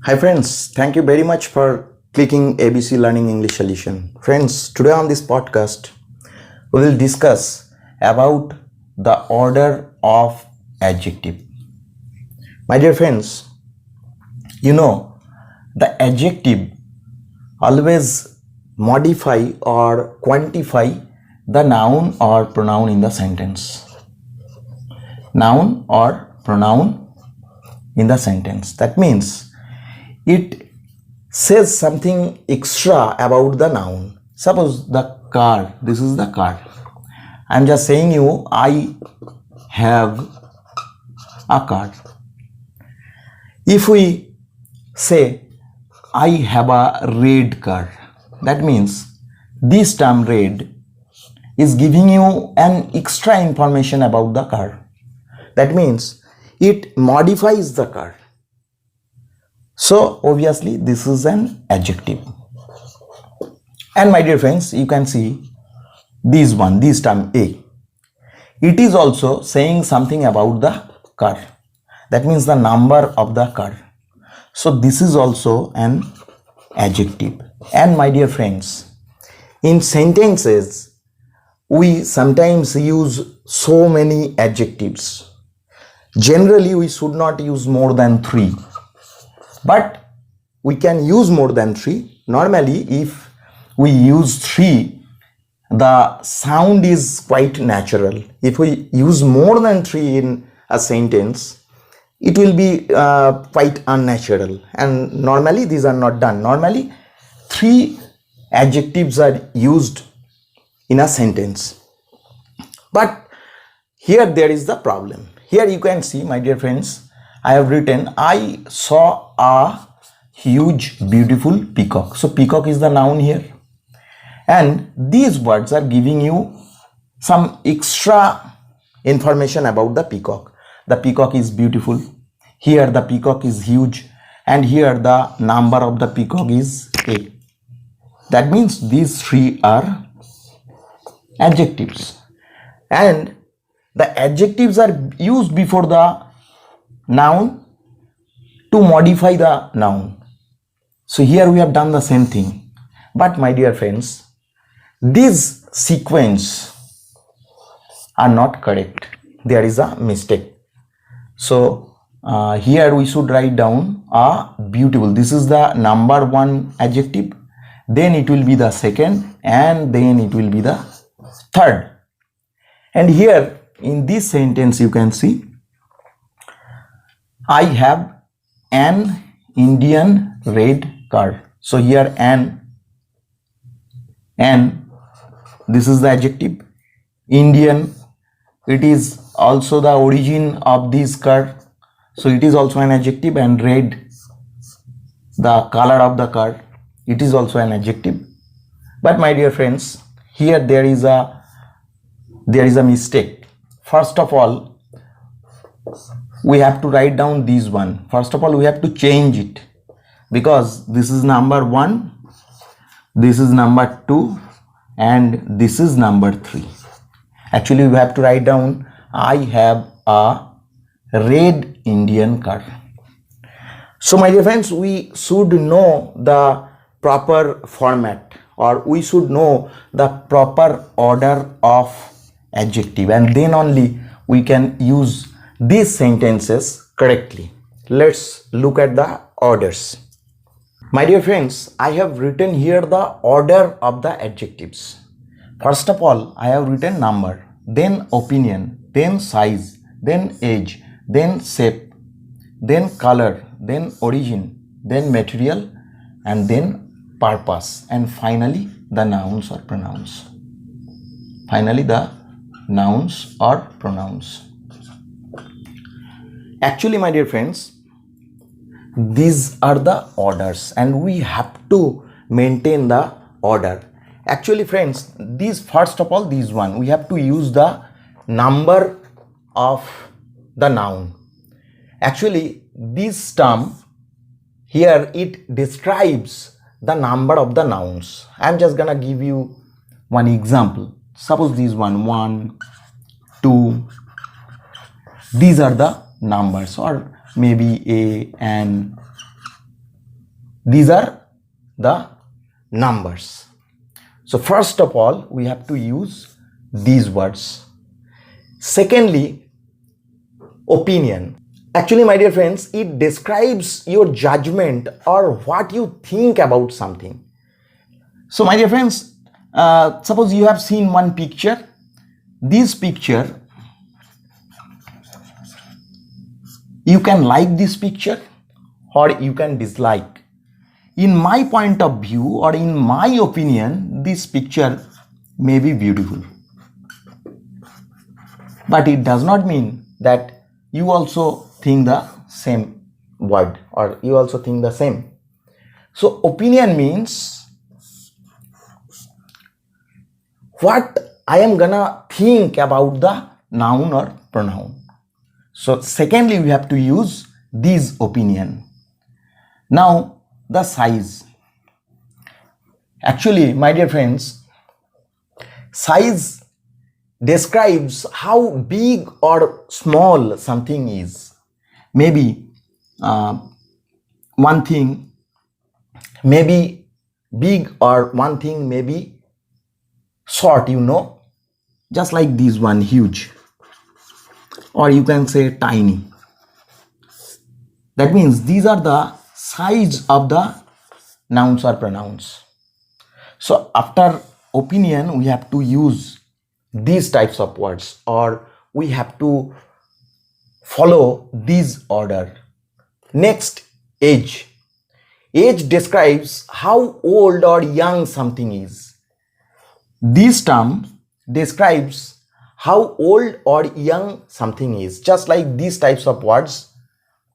Hi friends, thank you very much for clicking ABC Learning English Solution. Friends, today on this podcast, we will discuss about the order of adjective. My dear friends, the adjective always modify or quantify the noun or pronoun in the sentence. Noun or pronoun in the sentence. That means it says something extra about the noun. Suppose the car, this is the car. I'm just saying you, I have a car. If we say, I have a red car, that means this term red is giving you an extra information about the car. That means it modifies the car. So obviously this is an adjective. And my dear friends, you can see this term A. It is also saying something about the car. That means the number of the car. So this is also an adjective. And my dear friends, in sentences, we sometimes use so many adjectives. Generally, we should not use more than 3. But we can use more than 3. Normally, if we use 3, the sound is quite natural. If we use more than 3 in a sentence, it will be quite unnatural. And normally, these are not done. Normally, 3 adjectives are used in a sentence. But here there is the problem. Here you can see, my dear friends, I have written, I saw a huge, beautiful peacock. So peacock is the noun here. And these words are giving you some extra information about the peacock. The peacock is beautiful. Here the peacock is huge. And here the number of the peacock is 8. That means these 3 are adjectives. And the adjectives are used before the noun to modify the noun. So here we have done the same thing. But my dear friends, these sequence are not correct. There is a mistake. So here we should write down a beautiful. This is the number 1 adjective. Then it will be the second, and then it will be the third. And here in this sentence you can see, I have an Indian red car. So here an, this is the adjective. Indian, it is also the origin of this car. So it is also an adjective. And red, the color of the car, it is also an adjective. But my dear friends, here there is a mistake. First of all, we have to write down this one. First of all, we have to change it, because this is number 1, this is number 2, and this is number 3. Actually, we have to write down, I have a red Indian car. So my dear friends, we should know the proper format, or we should know the proper order of adjective, and then only we can use these sentences correctly. Let's look at the orders. My dear friends, I have written here the order of the adjectives. First of all, I have written number, then opinion, then size, then age, then shape, then color, then origin, then material, and then purpose, and finally the nouns or pronouns. Finally the nouns or pronouns. Actually, my dear friends, these are the orders, and we have to maintain the order. Actually, friends, these, first of all, this one, we have to use the number of the noun. Actually, this term here, it describes the number of the nouns. I'm just gonna give you one example. Suppose this one, 1, 2, these are the numbers, or maybe a, an, These are the numbers. So first of all, we have to use these words. Secondly, opinion. Actually, my dear friends, it describes your judgment or what you think about something. So my dear friends, suppose you have seen one picture. This picture, you can like this picture or you can dislike. In my point of view or in my opinion, this picture may be beautiful. But it does not mean that you also think the same word or you also think the same. So opinion means what I am gonna think about the noun or pronoun. So secondly, we have to use this opinion. Now the size. Actually, my dear friends, size describes how big or small something is. Maybe one thing may be big or one thing may be short, just like this one, huge, or you can say tiny. That means these are the size of the nouns or pronouns. So after opinion, we have to use these types of words or we have to follow this order. Next, age. Age describes how old or young something is. This term describes how old or young something is, just like these types of words: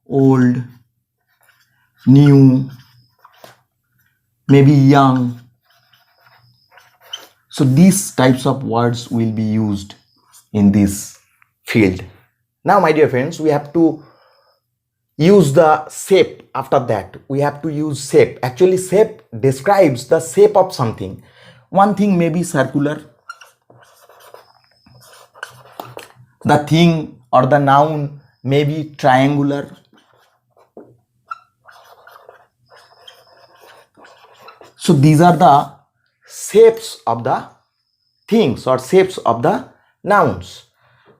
old, new, maybe young. So these types of words will be used in this field. Now, my dear friends, we have to use the shape. After that, we have to use shape. Actually, shape describes the shape of something. One thing may be circular. The thing or the noun may be triangular. So these are the shapes of the things or shapes of the nouns.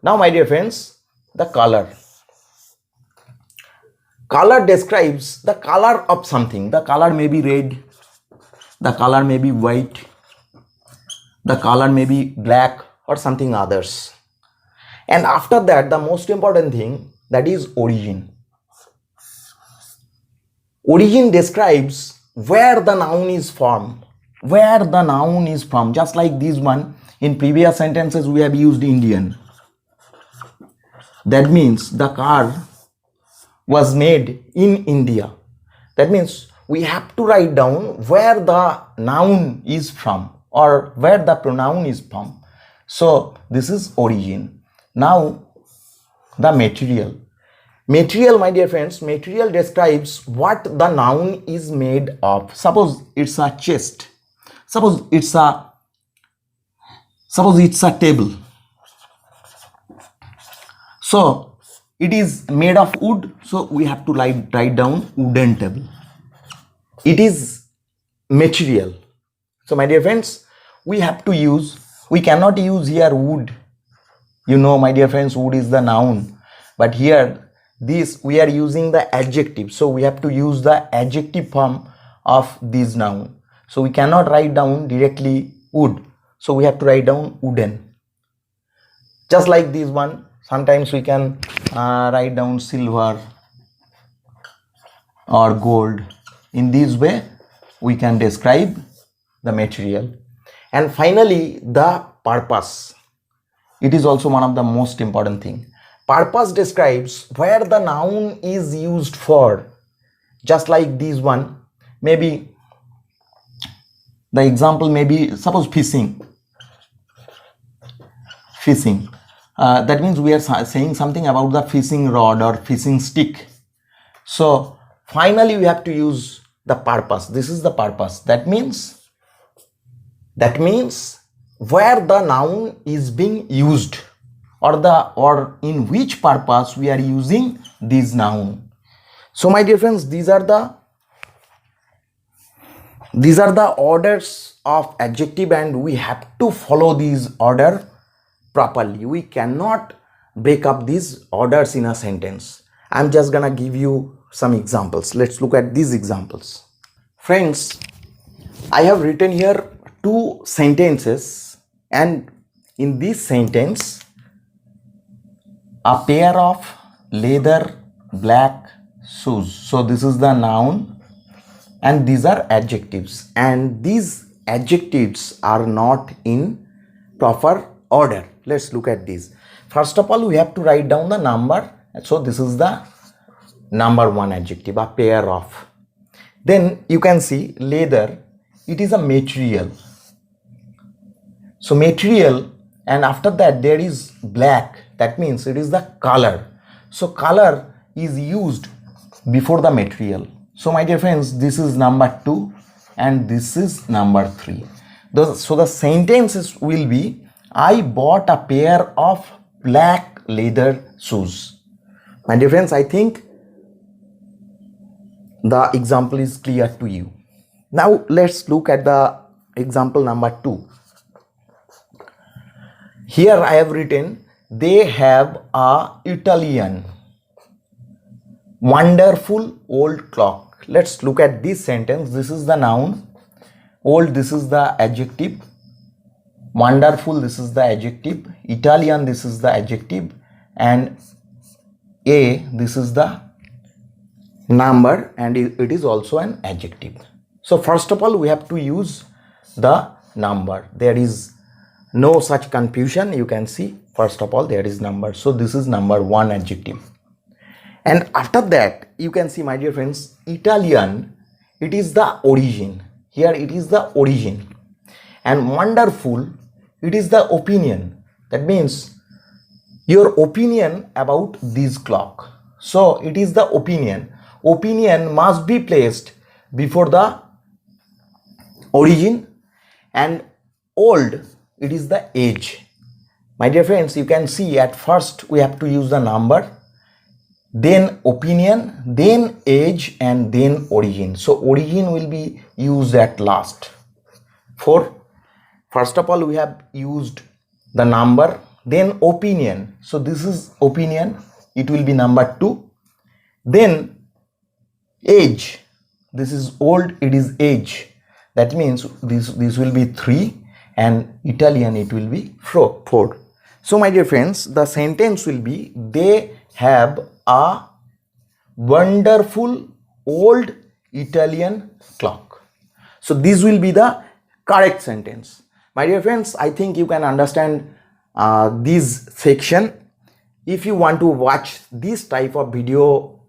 Now, my dear friends, the color. Color describes the color of something. The color may be red, the color may be white, the color may be black or something others. And after that, the most important thing, that is origin. Origin describes where the noun is from. Where the noun is from. Just like this one, in previous sentences we have used Indian. That means the car was made in India. That means we have to write down where the noun is from or where the pronoun is from. So this is origin. Now the material. Material, my dear friends, material describes what the noun is made of. Suppose it's a chest. Suppose it's a table. So it is made of wood. So we have to write down wooden table. It is material. So my dear friends, we cannot use here wood. My dear friends, wood is the noun. But here we are using the adjective. So we have to use the adjective form of this noun. So we cannot write down directly wood. So we have to write down wooden. Just like this one, sometimes we can write down silver or gold. In this way, we can describe the material. And finally, the purpose. It is also one of the most important thing. Purpose describes where the noun is used for. Just like this one, maybe the example may be, suppose fishing. That means we are saying something about the fishing rod or fishing stick. So finally we have to use the purpose. This is the purpose. That means where the noun is being used or in which purpose we are using this noun. So my dear friends, these are the These are the orders of adjective and we have to follow these order properly. We cannot break up these orders in a sentence. I'm just gonna give you some examples. Let's look at these examples. Friends, I have written here two sentences, and in this sentence, a pair of leather black shoes. So this is the noun and these are adjectives, and these adjectives are not in proper order. Let's look at this. First of all, we have to write down the number. So this is the number one adjective, a pair of. Then you can see leather, it is a material. So material, and after that there is black, that means it is the color. So color is used before the material. So my dear friends, this is number 2 and this is number 3. So the sentences will be, I bought a pair of black leather shoes. My dear friends, I think the example is clear to you. Now let's look at the example number 2. Here I have written, they have a Italian wonderful old clock. Let's look at this sentence. This is the noun. Old, this is the adjective. Wonderful, this is the adjective. Italian, this is the adjective. And a, this is the number, and it is also an adjective. So first of all, we have to use the number. There is no such confusion. You can see, first of all, there is number. So this is number 1 adjective. And after that, you can see, my dear friends, Italian, it is the origin. Here it is the origin. And wonderful, it is the opinion. That means your opinion about this clock. So it is the opinion. Opinion must be placed before the origin, and old, it is the age. My dear friends, you can see at first we have to use the number, then opinion, then age, and then origin. So origin will be used at last. First of all, we have used the number, then opinion. So this is opinion, it will be number 2. Then age, this is old, it is age. That means this will be 3, and Italian, it will be 4. So my dear friends, the sentence will be, they have a wonderful old Italian clock. So this will be the correct sentence. My dear friends, I think you can understand this section. If you want to watch this type of video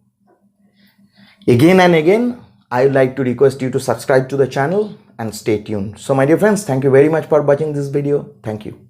again and again, I would like to request you to subscribe to the channel and stay tuned. So my dear friends, thank you very much for watching this video. Thank you.